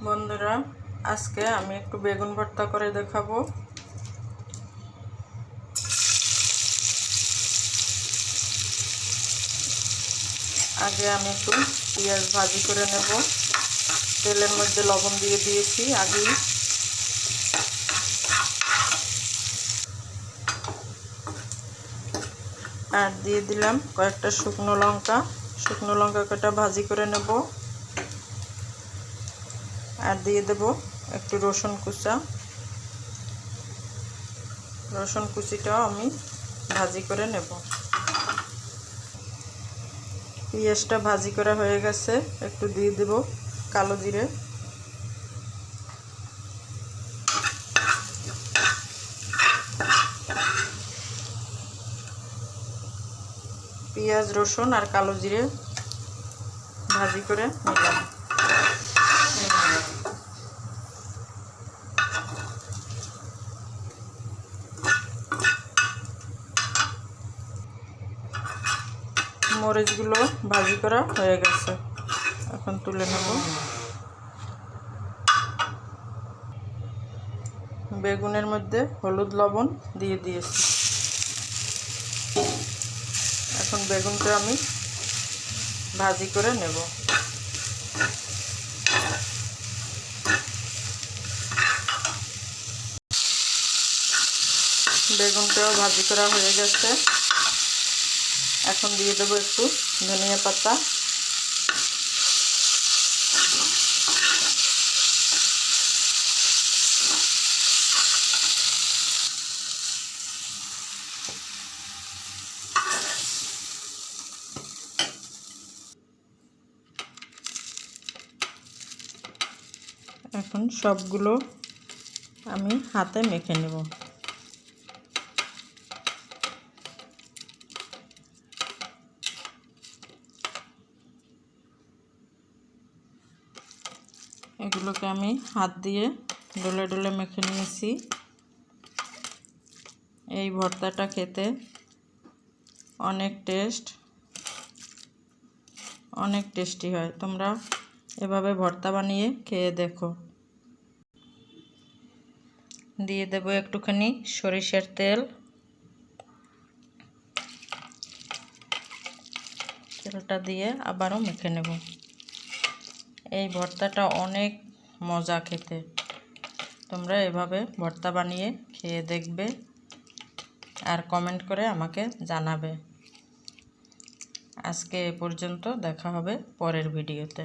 বন্ধুরা, আজকে আমি একটু বেগুন ভর্তা করে দেখাবো। আগে আমি একটু পেঁয়াজ ভাজি করে নেব। তেলের মধ্যে লবণ দিয়ে দিয়েছি আগেই। আর দিয়ে দিলাম কয়েকটা শুকনো লঙ্কা। শুকনো লঙ্কা কটা ভাজি করে নেব। আর দিয়ে দেব একটু রসুন কুচা। রসুন কুচিটাও আমি ভাজি করে নেব। পেঁয়াজটা ভাজি করা হয়ে গেছে, একটু দিয়ে দেব কালো জিরে। পেঁয়াজ, রসুন আর কালো জিরে ভাজি করে নিলাম। মরিচগুলো ভাজি করা হয়ে গেছে, এখন তুলে নেব। বেগুনের মধ্যে হলুদ লবণ দিয়ে দিয়েছি। এখন বেগুনটা আমি ভাজি করে নেব। বেগুনটাও ভাজি করা হয়ে গেছে, এখন দিয়ে দেবো একটু ধনিয়া পাতা। এখন সবগুলো আমি হাতে মেখে নেব। এগুলোকে আমি হাত দিয়ে ডলে ডলে মেখে নিয়েছি। এই ভর্তাটা খেতে অনেক টেস্টি হয়। তোমরা এভাবে ভর্তা বানিয়ে খেয়ে দেখো। দিয়ে দেব একটুখানি সরিষার তেল। তেলটা দিয়ে আবারও মেখে নেব। এই ভর্তাটা অনেক মজা খেতে। তোমরা এভাবে ভর্তা বানিয়ে খেয়ে দেখবে আর কমেন্ট করে আমাকে জানাবে। আজকে এ পর্যন্ত, দেখা হবে পরের ভিডিওতে।